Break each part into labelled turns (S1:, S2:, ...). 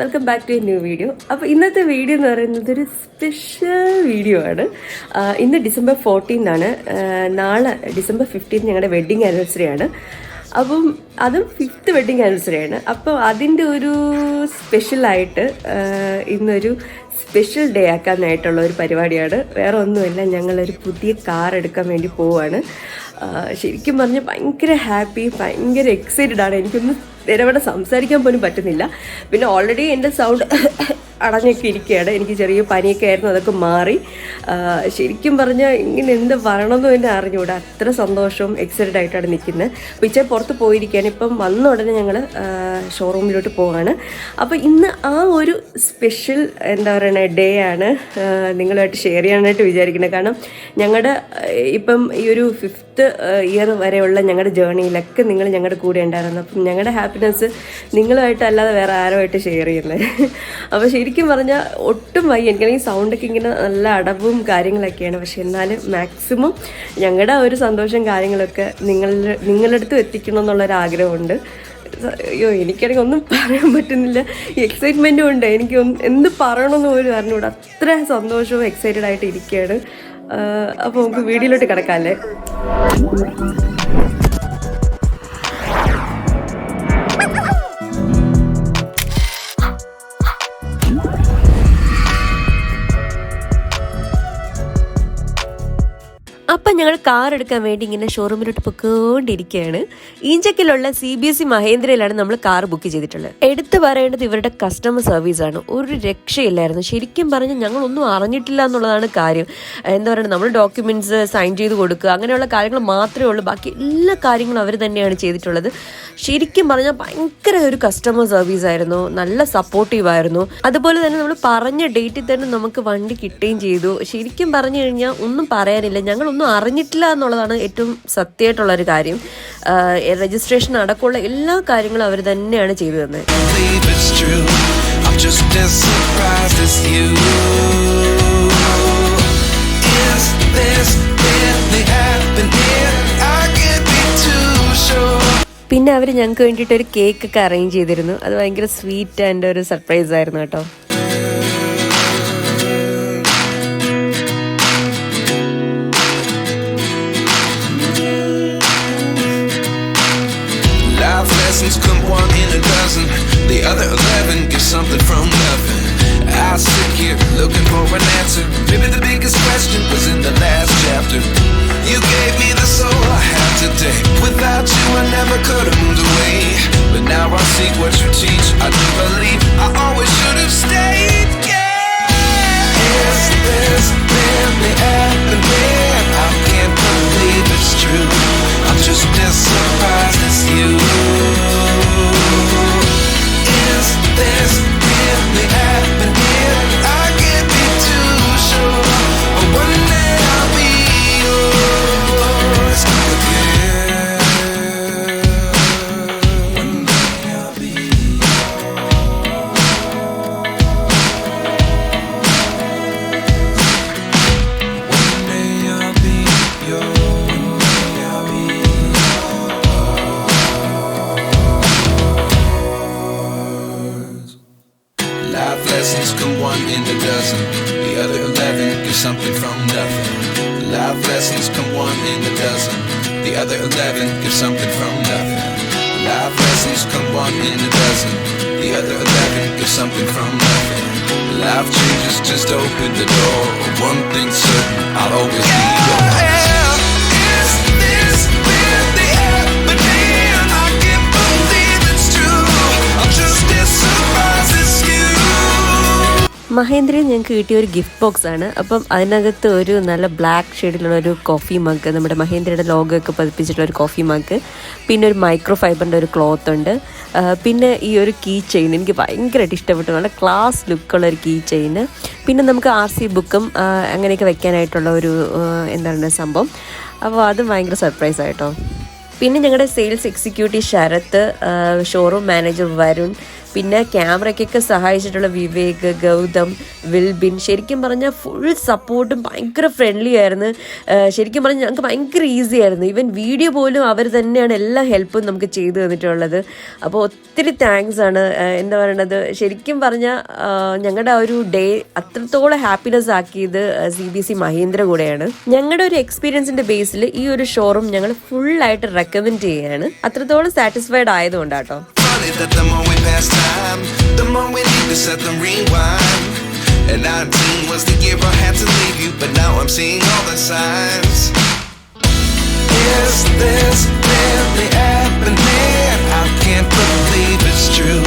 S1: Welcome back to a new video. അപ്പോൾ ഇന്നത്തെ video എന്ന് പറയുന്നത് ഒരു സ്പെഷ്യൽ വീഡിയോ ആണ്. ഇന്ന് December 14 ആണ്. നാളെ December 15 ഞങ്ങളുടെ വെഡ്ഡിങ് ആനിവേഴ്സറി ആണ്. അപ്പം അതും 5th വെഡ്ഡിങ് ആനിവേഴ്സറി ആണ്. അപ്പോൾ അതിൻ്റെ ഒരു സ്പെഷ്യലായിട്ട് ഇന്നൊരു സ്പെഷ്യൽ ഡേ ആക്കാനായിട്ടുള്ള ഒരു പരിപാടിയാണ്. വേറെ ഒന്നുമില്ല, ഞങ്ങളൊരു പുതിയ കാർ എടുക്കാൻ വേണ്ടി പോവുകയാണ്. ശരിക്കും പറഞ്ഞാൽ ഭയങ്കര ഹാപ്പി, ഭയങ്കര എക്സൈറ്റഡ് ആണ്. എനിക്കൊന്നും നിലവിടെ സംസാരിക്കാൻ പോലും പറ്റുന്നില്ല. പിന്നെ ഓൾറെഡി എൻ്റെ സൗണ്ട് അടഞ്ഞൊക്കെ ഇരിക്കുകയാണ്. എനിക്ക് ചെറിയ പനിയൊക്കെ ആയിരുന്നു, അതൊക്കെ മാറി. ശരിക്കും പറഞ്ഞാൽ ഇങ്ങനെ എന്ത് പറയണമെന്ന് തന്നെ അറിഞ്ഞുകൂടാ, അത്ര സന്തോഷവും എക്സൈറ്റഡ് ആയിട്ടാണ് നിൽക്കുന്നത്. അപ്പോൾ ഇച്ചിരി പുറത്ത് പോയിരിക്കുകയാണ്. ഇപ്പം വന്ന ഉടനെ ഞങ്ങൾ ഷോറൂമിലോട്ട് പോവാണ്. അപ്പോൾ ഇന്ന് ആ ഒരു സ്പെഷ്യൽ എന്താ പറയുക ഡേ ആണ് നിങ്ങളുമായിട്ട് ഷെയർ ചെയ്യാനായിട്ട് വിചാരിക്കുന്നത്. കാരണം ഞങ്ങളുടെ ഇപ്പം ഈ ഒരു 5th ഇയർ വരെയുള്ള ഞങ്ങളുടെ ജേർണിയിലൊക്കെ നിങ്ങൾ ഞങ്ങളുടെ കൂടെ ഉണ്ടായിരുന്നു. അപ്പം ഞങ്ങളുടെ ഹാപ്പിനെസ് നിങ്ങളുമായിട്ട് അല്ലാതെ വേറെ ആരുമായിട്ട് ഷെയർ ചെയ്യുന്നത്. അപ്പോൾ ശരിക്കും പറഞ്ഞാൽ ഒട്ടും വയ്യ, എനിക്കാണെങ്കിൽ സൗണ്ടൊക്കെ ഇങ്ങനെ നല്ല അടവും കാര്യങ്ങളൊക്കെയാണ്. പക്ഷെ എന്നാലും മാക്സിമം ഞങ്ങളുടെ ഒരു സന്തോഷം കാര്യങ്ങളൊക്കെ നിങ്ങളുടെ അടുത്ത് എത്തിക്കണം എന്നുള്ളൊരാഗ്രഹമുണ്ട്. അയ്യോ, എനിക്കാണെങ്കിൽ ഒന്നും പറയാൻ പറ്റുന്നില്ല. എക്സൈറ്റ്മെൻറ്റും ഉണ്ട്. എനിക്ക് എന്ത് പറയണമെന്ന് പോലും അറിഞ്ഞുകൂടാ, അത്ര സന്തോഷവും എക്സൈറ്റഡ് ആയിട്ട് ഇരിക്കുകയാണ്. അപ്പോൾ നമുക്ക് വീഡിയോയിലോട്ട് കിടക്കാമല്ലേ. അപ്പം ഞങ്ങൾ കാർ എടുക്കാൻ വേണ്ടി ഇങ്ങനെ ഷോറൂമിലോട്ട് പൊയ്ക്കൊണ്ടിരിക്കുകയാണ്. ഈഞ്ചക്കിലുള്ള CBSE മഹേന്ദ്രയിലാണ് നമ്മൾ കാർ ബുക്ക് ചെയ്തിട്ടുള്ളത്. എടുത്തു പറയേണ്ടത് ഇവരുടെ കസ്റ്റമർ സർവീസാണ്. ഒരു രക്ഷയില്ലായിരുന്നു. ശരിക്കും പറഞ്ഞാൽ ഞങ്ങളൊന്നും അറിഞ്ഞിട്ടില്ല എന്നുള്ളതാണ് കാര്യം. എന്താ പറയുക, നമ്മൾ ഡോക്യുമെൻറ്റ്സ് സൈൻ ചെയ്ത് കൊടുക്കുക, അങ്ങനെയുള്ള കാര്യങ്ങൾ മാത്രമേ ഉള്ളൂ. ബാക്കി എല്ലാ കാര്യങ്ങളും അവർ തന്നെയാണ് ചെയ്തിട്ടുള്ളത്. ശരിക്കും പറഞ്ഞാൽ ഭയങ്കര ഒരു കസ്റ്റമർ സർവീസായിരുന്നു, നല്ല സപ്പോർട്ടീവായിരുന്നു. അതുപോലെ തന്നെ നമ്മൾ പറഞ്ഞ ഡേറ്റിൽ തന്നെ നമുക്ക് വണ്ടി കിട്ടുകയും ചെയ്തു. ശരിക്കും പറഞ്ഞു കഴിഞ്ഞാൽ ഒന്നും പറയാനില്ല, ഞങ്ങളൊന്നും അറിഞ്ഞിട്ടില്ല എന്നുള്ളതാണ് ഏറ്റവും സത്യമായിട്ടുള്ളൊരു കാര്യം. രജിസ്ട്രേഷൻ അടക്കമുള്ള എല്ലാ കാര്യങ്ങളും അവർ തന്നെയാണ് ചെയ്തു തന്നത്. പിന്നെ അവർ ഞങ്ങൾക്ക് വേണ്ടിയിട്ട് ഒരു കേക്കൊക്കെ അറേഞ്ച് ചെയ്തിരുന്നു. അത് ഭയങ്കര സ്വീറ്റ് ആൻഡ് ഒരു സർപ്രൈസ് ആയിരുന്നു കേട്ടോ.
S2: Come one in a dozen, the other 11 get something from nothing. I sit here looking for an answer. Maybe the biggest question was in the last chapter. You gave me the soul I have today. Without you I never could have moved away. But now I see what you teach. I do believe I always should have stayed. Yeah. Is this really happening? I can't believe it's true. I'm just as surprised as you. Is this really happening? I can't be too sure. But one day I'll be yours again. One day I'll be yours. One day I'll be yours. Lessons come one in a dozen, the other 11 get something from nothing. Life lessons come one in a dozen, the other 11 get something from nothing. Life lessons come one in a dozen, the other 11 get something from nothing. Life changes, just open the door. One thing's certain, I'll always be yours.
S1: മഹേന്ദ്രയിൽ ഞങ്ങൾക്ക് കിട്ടിയ ഒരു gift box ആണ്. അപ്പം അതിനകത്ത് ഒരു നല്ല black ഷെയ്ഡിലുള്ള ഒരു coffee mug, നമ്മുടെ മഹേന്ദ്രയുടെ ലോഗോ ഒക്കെ പതിപ്പിച്ചിട്ടുള്ള ഒരു കോഫി മഗ്, പിന്നെ ഒരു മൈക്രോ ഫൈബറിൻ്റെ ഒരു ക്ലോത്ത് ഉണ്ട്. പിന്നെ ഈ ഒരു കീ ചെയിൻ എനിക്ക് ഭയങ്കരമായിട്ട് ഇഷ്ടപ്പെട്ടു, നല്ല ക്ലാസ് ലുക്കുള്ള ഒരു കീ ചെയിന്. പിന്നെ നമുക്ക് RC ബുക്കും അങ്ങനെയൊക്കെ വെക്കാനായിട്ടുള്ള ഒരു എന്താണ് സംഭവം. അപ്പോൾ അതും ഭയങ്കര സർപ്രൈസ് ആയിട്ടോ. പിന്നെ ഞങ്ങളുടെ sales executive Sarath, showroom manager Varun, പിന്നെ ക്യാമറയ്ക്കൊക്കെ സഹായിച്ചിട്ടുള്ള വിവേക്, ഗൗതം, വിൽബിൻ, ശരിക്കും പറഞ്ഞാൽ ഫുൾ സപ്പോർട്ടും ഭയങ്കര ഫ്രണ്ട്ലി ആയിരുന്നു. ശരിക്കും പറഞ്ഞാൽ ഞങ്ങൾക്ക് ഭയങ്കര ഈസി ആയിരുന്നു. ഈവൻ വീഡിയോ പോലും അവർ തന്നെയാണ് എല്ലാ ഹെൽപ്പും നമുക്ക് ചെയ്തു തന്നിട്ടുള്ളത്. അപ്പോൾ ഒത്തിരി താങ്ക്സ് ആണ്. എന്താ പറയണത്, ശരിക്കും പറഞ്ഞാൽ ഞങ്ങളുടെ ആ ഒരു ഡേ അത്രത്തോളം ഹാപ്പിനെസ് ആക്കിയത് CBC മഹീന്ദ്ര കൂടെയാണ്. ഞങ്ങളുടെ ഒരു എക്സ്പീരിയൻസിന്റെ ബേസിൽ ഈ ഒരു ഷോറൂം ഞങ്ങൾ ഫുള്ളായിട്ട് റെക്കമെൻഡ് ചെയ്യാണ്. അത്രത്തോളം satisfied ആയതുകൊണ്ടാട്ടോ.
S2: And 19 was the year I had to leave you, but now I'm seeing all the signs. Is this really happening? I can't believe it's true.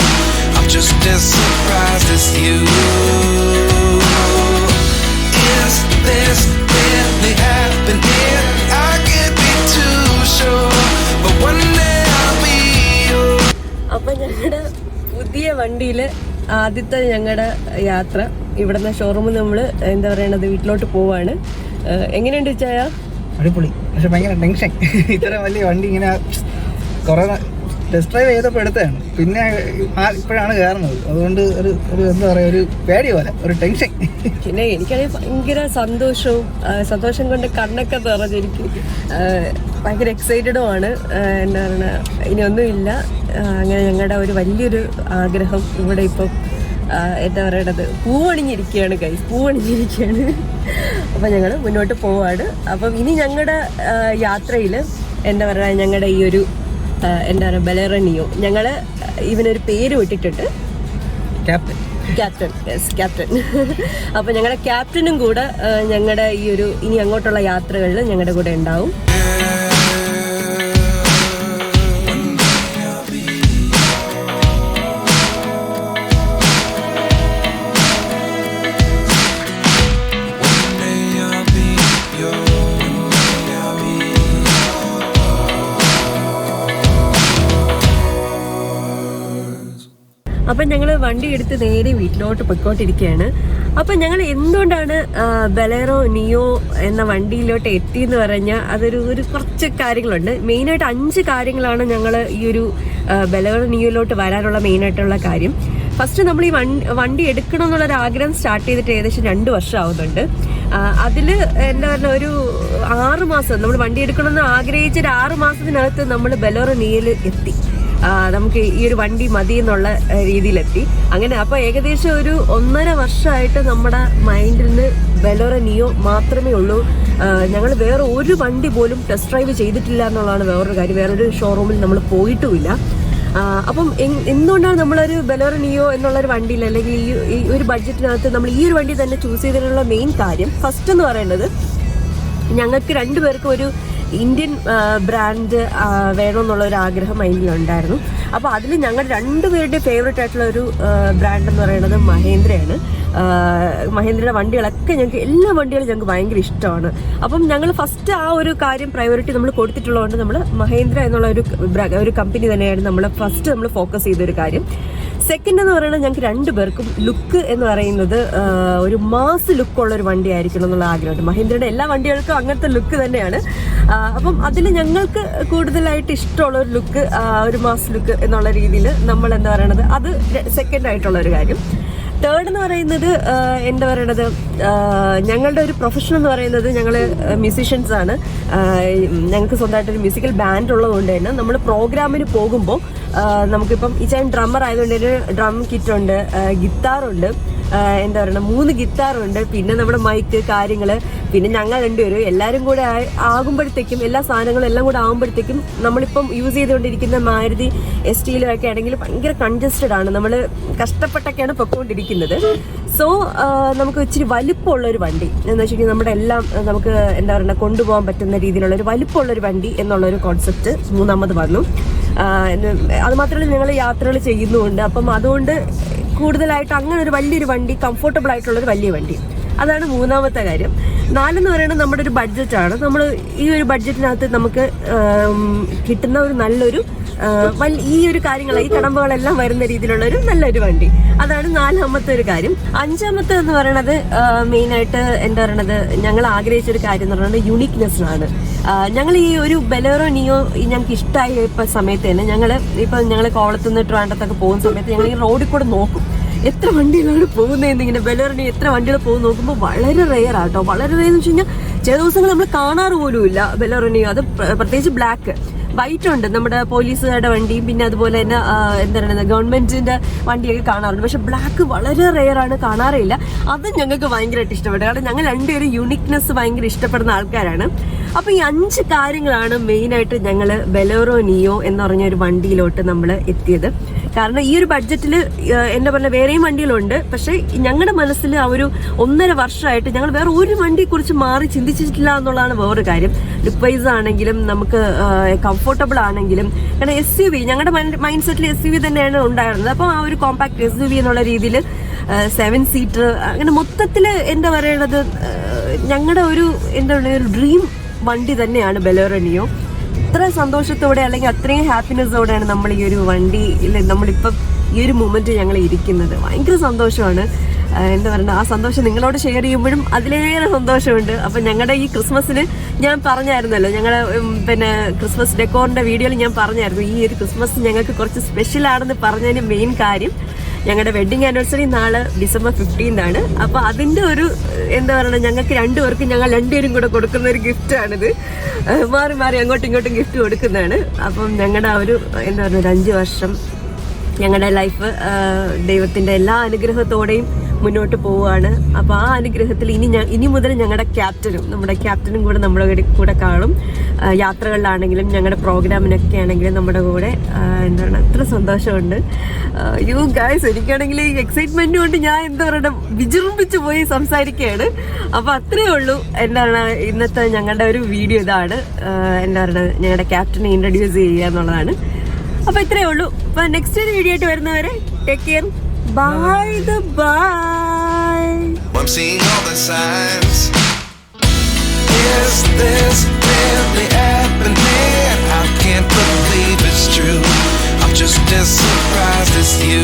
S2: I'm just as surprised as you. Is this really happening? I can't be too sure, but one day I'll be yours.
S1: അപ്പൊ ഞങ്ങളുടെ പുതിയ വണ്ടിയിൽ ആദ്യത്തെ ഞങ്ങളുടെ യാത്ര ഇവിടുന്ന് ഷോറൂമിൽ നമ്മൾ എന്താ പറയണത് വീട്ടിലോട്ട് പോവാണ്. എങ്ങനെയുണ്ട് ചായ?
S3: അടിപൊളി. പക്ഷെ ഭയങ്കര ടെൻഷൻ. ഇത്ര വലിയ വണ്ടി ഇങ്ങനെ കുറെ ടെസ്റ്റ് ഡ്രൈവ് ചെയ്തപ്പോൾ എടുത്തതാണ്. പിന്നെ ഇപ്പോഴാണ് കയറുന്നത്. അതുകൊണ്ട് ഒരു എന്താ പറയുക, ഒരു പേടി പോലെ, ഒരു ടെൻഷൻ.
S1: പിന്നെ എനിക്കാണെങ്കിൽ ഭയങ്കര സന്തോഷം കൊണ്ട് കണ്ണൊക്കെ നിറഞ്ഞെനിക്ക് ഭയങ്കര എക്സൈറ്റഡുമാണ്. എന്താ പറയുക, ഇനിയൊന്നുമില്ല. അങ്ങനെ ഞങ്ങളുടെ ഒരു വലിയൊരു ആഗ്രഹം ഇവിടെ ഇപ്പം എന്താ പറയണത് പൂവണിഞ്ഞിരിക്കുകയാണ് ഗൈസ്, പൂവണിഞ്ഞിരിക്കുകയാണ്. അപ്പം ഞങ്ങൾ മുന്നോട്ട് പോവാണ്. അപ്പം ഇനി ഞങ്ങളുടെ യാത്രയിൽ എന്താ പറയുക, ഞങ്ങളുടെ ഈ ഒരു എന്താ പറയുക ബലേറോ നിയോ, ഞങ്ങൾ ഇവനൊരു പേര് വിട്ടിട്ടുണ്ട്, ക്യാപ്റ്റൻ. Yes, captain. അപ്പം ഞങ്ങളുടെ ക്യാപ്റ്റനും കൂടെ ഞങ്ങളുടെ ഈ ഒരു ഇനി അങ്ങോട്ടുള്ള യാത്രകളിൽ ഞങ്ങളുടെ കൂടെ ഉണ്ടാവും. അപ്പം ഞങ്ങൾ വണ്ടി എടുത്ത് നേരെ വീട്ടിലോട്ട് പൊയ്ക്കോട്ടിരിക്കുകയാണ്. അപ്പം ഞങ്ങൾ എന്തുകൊണ്ടാണ് ബലേറോ നിയോ എന്ന വണ്ടിയിലോട്ട് എത്തിയെന്ന് പറഞ്ഞാൽ അതൊരു കുറച്ച് കാര്യങ്ങളുണ്ട്. മെയിനായിട്ട് 5 കാര്യങ്ങളാണ് ഞങ്ങൾ ഈ ഒരു ബലേറോ നിയോയിലോട്ട് വരാനുള്ള മെയിനായിട്ടുള്ള കാര്യം. ഫസ്റ്റ് നമ്മൾ ഈ വണ്ടി എടുക്കണം എന്നുള്ളൊരു ആഗ്രഹം സ്റ്റാർട്ട് ചെയ്തിട്ട് ഏകദേശം 2 വർഷം ആവുന്നുണ്ട്. അതിൽ എന്താ പറയുക, ഒരു 6 മാസം നമ്മൾ വണ്ടി എടുക്കണമെന്ന് ആഗ്രഹിച്ചൊരു 6 മാസത്തിനകത്ത് നമ്മൾ ബലേറോ നിയോയിൽ എത്തി. നമുക്ക് ഈ ഒരു വണ്ടി മതി എന്നുള്ള രീതിയിലെത്തി. അങ്ങനെ അപ്പോൾ ഏകദേശം ഒരു 1.5 വർഷമായിട്ട് നമ്മുടെ മൈൻഡിൽ നിന്ന് ബലേറോ നിയോ മാത്രമേ ഉള്ളൂ. ഞങ്ങൾ വേറെ ഒരു വണ്ടി പോലും ടെസ്റ്റ് ഡ്രൈവ് ചെയ്തിട്ടില്ല എന്നുള്ളതാണ് വേറൊരു കാര്യം. വേറൊരു ഷോറൂമിൽ നമ്മൾ പോയിട്ടുമില്ല. അപ്പം എന്തുകൊണ്ടാണ് നമ്മളൊരു ബലേറോ നിയോ എന്നുള്ളൊരു വണ്ടിയിൽ അല്ലെങ്കിൽ ഈ ഒരു ബഡ്ജറ്റിനകത്ത് നമ്മൾ ഈ ഒരു വണ്ടി തന്നെ ചൂസ് ചെയ്തതിനുള്ള മെയിൻ കാര്യം ഫസ്റ്റ് എന്ന് പറയുന്നത്, ഞങ്ങൾക്ക് 2 പേർക്കും ഒരു ഇന്ത്യൻ ബ്രാൻഡ് വേണമെന്നുള്ളൊരു ആഗ്രഹം മൈൻഡിലുണ്ടായിരുന്നു. അപ്പോൾ അതിൽ ഞങ്ങളുടെ 2 പേരുടെ ഫേവറേറ്റ് ആയിട്ടുള്ള ഒരു ബ്രാൻഡ് എന്ന് പറയുന്നത് മഹേന്ദ്രയാണ്. മഹേന്ദ്രയുടെ വണ്ടികളൊക്കെ ഞങ്ങൾക്ക് എല്ലാ വണ്ടികളും ഞങ്ങൾക്ക് ഭയങ്കര ഇഷ്ടമാണ്. അപ്പം ഞങ്ങൾ ഫസ്റ്റ് ആ ഒരു കാര്യം പ്രയോറിറ്റി നമ്മൾ കൊടുത്തിട്ടുള്ളതുകൊണ്ട് നമ്മൾ മഹേന്ദ്ര എന്നുള്ള ഒരു കമ്പനി തന്നെയാണ് നമ്മൾ ഫോക്കസ് ചെയ്തൊരു കാര്യം. സെക്കൻഡ് എന്ന് പറയുന്നത് ഞങ്ങൾക്ക് 2 പേർക്കും ലുക്ക് എന്ന് പറയുന്നത് ഒരു മാസ് ലുക്കുള്ളൊരു വണ്ടി ആയിരിക്കണം എന്നുള്ള ആഗ്രഹമുണ്ട്. മഹീന്ദ്രയുടെ എല്ലാ വണ്ടികൾക്കും അങ്ങനത്തെ ലുക്ക് തന്നെയാണ്. അപ്പം അതിൽ ഞങ്ങൾക്ക് കൂടുതലായിട്ട് ഇഷ്ടമുള്ള ഒരു ലുക്ക്, ഒരു മാസ് ലുക്ക് എന്നുള്ള രീതിയിൽ നമ്മൾ എന്താ പറയണത്, അത് സെക്കൻഡ് ആയിട്ടുള്ള ഒരു കാര്യം. തേർഡ് എന്ന് പറയുന്നത് എന്താ പറയണത്, ഞങ്ങളുടെ ഒരു പ്രൊഫഷൻ എന്ന് പറയുന്നത് ഞങ്ങൾ മ്യൂസീഷ്യൻസ് ആണ്. ഞങ്ങൾക്ക് സ്വന്തമായിട്ടൊരു മ്യൂസിക്കൽ ബാൻഡ് ഉള്ളതുകൊണ്ട് തന്നെ നമ്മൾ പ്രോഗ്രാമിന് പോകുമ്പോൾ നമുക്കിപ്പം ഈ ചാൻ ഡ്രമ്മർ ആയതുകൊണ്ട് തന്നെ ഡ്രം കിറ്റുണ്ട്, ഗിത്താറുണ്ട്, എന്താ പറയുക 3 ഗിത്താറുണ്ട്, പിന്നെ നമ്മുടെ മൈക്ക് കാര്യങ്ങൾ, പിന്നെ ഞങ്ങൾ 2 പേരും എല്ലാവരും കൂടെ ആകുമ്പോഴത്തേക്കും എല്ലാ സാധനങ്ങളും എല്ലാം കൂടെ ആകുമ്പോഴത്തേക്കും നമ്മളിപ്പം യൂസ് ചെയ്തുകൊണ്ടിരിക്കുന്ന മാരുതി ST-ലൊക്കെ ആണെങ്കിൽ ഭയങ്കര കൺജസ്റ്റഡ് ആണ്. നമ്മൾ കഷ്ടപ്പെട്ടൊക്കെയാണ് പൊയ്ക്കൊണ്ടിരിക്കുന്നത്. സോ നമുക്ക് ഇച്ചിരി വലിപ്പമുള്ളൊരു വണ്ടി എന്ന് വെച്ചിട്ടുണ്ടെങ്കിൽ നമ്മുടെ എല്ലാം നമുക്ക് എന്താ പറയുക കൊണ്ടുപോകാൻ പറ്റുന്ന രീതിയിലുള്ളൊരു വലിപ്പമുള്ളൊരു വണ്ടി എന്നുള്ളൊരു കോൺസെപ്റ്റ് 3ാമത് വന്നു. അത് മാത്രമല്ല ഞങ്ങൾ യാത്രകൾ ചെയ്യുന്നുമുണ്ട്. അപ്പം അതുകൊണ്ട് കൂടുതലായിട്ട് അങ്ങനെ ഒരു വലിയൊരു വണ്ടി, കംഫർട്ടബിൾ ആയിട്ടുള്ളൊരു വലിയ വണ്ടി, അതാണ് 3ാമത്തെ കാര്യം. 4 എന്ന് പറയുന്നത് നമ്മുടെ ഒരു ബഡ്ജറ്റാണ്. നമ്മൾ ഈ ഒരു ബഡ്ജറ്റിനകത്ത് നമുക്ക് കിട്ടുന്ന ഒരു നല്ലൊരു ഈ ഒരു കാര്യങ്ങൾ, ഈ കടമ്പകളെല്ലാം വരുന്ന രീതിയിലുള്ള ഒരു നല്ലൊരു വണ്ടി, അതാണ് 4ാമത്തെ ഒരു കാര്യം. 5ാമത്തെ എന്ന് പറയുന്നത് മെയിനായിട്ട് എന്താ പറയണത്, ഞങ്ങൾ ആഗ്രഹിച്ചൊരു കാര്യം എന്ന് പറയുന്നത് യുണീക്നെസ് ആണ്. ഞങ്ങൾ ഈ ഒരു ബലേറോ നിയോ ഞങ്ങൾക്ക് ഇഷ്ടമായ സമയത്ത് തന്നെ ഞങ്ങൾ കോവളത്തുനിന്ന് ട്രിവാൻഡ്രത്തൊക്കെ പോകുന്ന സമയത്ത് ഞങ്ങൾ ഈ റോഡിൽ കൂടെ നോക്കും എത്ര വണ്ടികളാണ് പോകുന്നതെന്ന്. ഇങ്ങനെ ബലേറോ നിയോ എത്ര വണ്ടികൾ പോകുന്ന നോക്കുമ്പോൾ വളരെ റെയർ ആട്ടോ. വളരെ റെയർ എന്ന് വെച്ച് കഴിഞ്ഞാൽ ചില ദിവസങ്ങൾ നമ്മൾ കാണാറ് പോലും ഇല്ല ബലേറോ നിയോ. അത് പ്രത്യേകിച്ച് ബ്ലാക്ക്. വൈറ്റ് ഉണ്ട്, നമ്മുടെ പോലീസുകാരുടെ വണ്ടിയും പിന്നെ അതുപോലെ തന്നെ എന്താ പറയുക ഗവൺമെന്റിന്റെ വണ്ടിയൊക്കെ കാണാറുണ്ട്. പക്ഷെ ബ്ലാക്ക് വളരെ റെയർ ആണ്, കാണാറില്ല. അത് ഞങ്ങൾക്ക് ഭയങ്കരമായിട്ട് ഇഷ്ടപ്പെട്ടു. കാരണം ഞങ്ങൾ രണ്ടുപേരും യൂണിക്നെസ് ഭയങ്കര ഇഷ്ടപ്പെടുന്ന ആൾക്കാരാണ്. അപ്പൊ ഈ 5 കാര്യങ്ങളാണ് മെയിനായിട്ട് ഞങ്ങൾ ബലേറോ നിയോ എന്ന് പറഞ്ഞ ഒരു വണ്ടിയിലോട്ട് നമ്മൾ എത്തിയത്. കാരണം ഈ ഒരു ബഡ്ജറ്റിൽ എന്താ പറയുക വേറെയും വണ്ടികളുണ്ട്. പക്ഷെ ഞങ്ങളുടെ മനസ്സിൽ ആ ഒരു 1.5 വർഷമായിട്ട് ഞങ്ങൾ വേറെ ഒരു വണ്ടിയെ കുറിച്ച് മാറി ചിന്തിച്ചിട്ടില്ല എന്നുള്ളതാണ് വേറൊരു കാര്യം. ലുക്ക് വൈസ് ആണെങ്കിലും നമുക്ക് കംഫർട്ടബിൾ ആണെങ്കിലും. കാരണം SUV ഞങ്ങളുടെ മൈൻഡ് സെറ്റിൽ SUV തന്നെയാണ് ഉണ്ടായിരുന്നത്. അപ്പോൾ ആ ഒരു കോമ്പാക്ട് SUV എന്നുള്ള രീതിയിൽ 7 സീറ്റർ അങ്ങനെ മൊത്തത്തിൽ എന്താ പറയണത് ഞങ്ങളുടെ ഒരു എന്താ പറയുക ഒരു ഡ്രീം വണ്ടി തന്നെയാണ് ബലേറോ നിയോ. ഇത്ര സന്തോഷത്തോടെ അല്ലെങ്കിൽ അത്രയും ഹാപ്പിനെസ്സോടെയാണ് നമ്മൾ ഈ ഒരു വണ്ടിയിൽ നമ്മളിപ്പം ഈ ഒരു മൊമെന്റ് ഞങ്ങൾ ഇരിക്കുന്നത്. ഭയങ്കര സന്തോഷമാണ്. എന്താ പറയുക ആ സന്തോഷം നിങ്ങളോട് ഷെയർ ചെയ്യുമ്പോഴും അതിലേറെ സന്തോഷമുണ്ട്. അപ്പം ഞങ്ങളുടെ ഈ ക്രിസ്മസിന് ഞാൻ പറഞ്ഞായിരുന്നല്ലോ, ഞങ്ങളുടെ പിന്നെ ക്രിസ്മസ് ഡെക്കോറിന്റെ വീഡിയോയിൽ ഞാൻ പറഞ്ഞായിരുന്നു ഈ ഒരു ക്രിസ്മസ് ഞങ്ങൾക്ക് കുറച്ച് സ്പെഷ്യൽ ആണെന്ന് പറഞ്ഞതിന് മെയിൻ കാര്യം ഞങ്ങളുടെ വെഡിങ് ആനിവേഴ്സറി നാളെ December 15 അപ്പൊ അതിന്റെ ഒരു എന്താ പറയുക ഞങ്ങൾക്ക് ഞങ്ങൾ രണ്ടുപേരും കൂടെ കൊടുക്കുന്ന ഒരു ഗിഫ്റ്റാണിത്. മാറി മാറി അങ്ങോട്ടും ഇങ്ങോട്ടും ഗിഫ്റ്റ് കൊടുക്കുന്നതാണ്. അപ്പം ഞങ്ങളുടെ ആ ഒരു എന്താ പറയുക ഒരു 5 വർഷം ഞങ്ങളുടെ ലൈഫ് ദൈവത്തിന്റെ എല്ലാ അനുഗ്രഹത്തോടെയും മുന്നോട്ട് പോവുകയാണ്. അപ്പൊ ആ അനുഗ്രഹത്തിൽ ഇനി മുതൽ നമ്മുടെ ക്യാപ്റ്റനും കൂടെ നമ്മുടെ കൂടെ കാണും. യാത്രകളിലാണെങ്കിലും ഞങ്ങളുടെ പ്രോഗ്രാമിനൊക്കെ ആണെങ്കിലും നമ്മുടെ കൂടെ എന്താണ് അത്ര സന്തോഷമുണ്ട്. യു ഗൈസ് എനിക്കാണെങ്കിൽ ഈ എക്സൈറ്റ്മെന്റ് കൊണ്ട് ഞാൻ എന്താ പറയുക വിജൃംഭിച്ചു പോയി സംസാരിക്കുകയാണ്. അപ്പൊ അത്രേ ഉള്ളൂ. എന്താണ് ഇന്നത്തെ ഞങ്ങളുടെ ഒരു വീഡിയോ ഇതാണ്. എന്താ പറയുക ഞങ്ങളുടെ ക്യാപ്റ്റനെ ഇൻട്രൊഡ്യൂസ് ചെയ്യുക എന്നുള്ളതാണ്. അപ്പൊ ഇത്രേ ഉള്ളൂ. അപ്പൊ നെക്സ്റ്റ് ഒരു വീഡിയോ ആയിട്ട് വരുന്നവരെ take care. Bye the bye.
S2: I'm seeing all the signs. Is this really happening? I can't believe it's true. I'm just as surprised as you.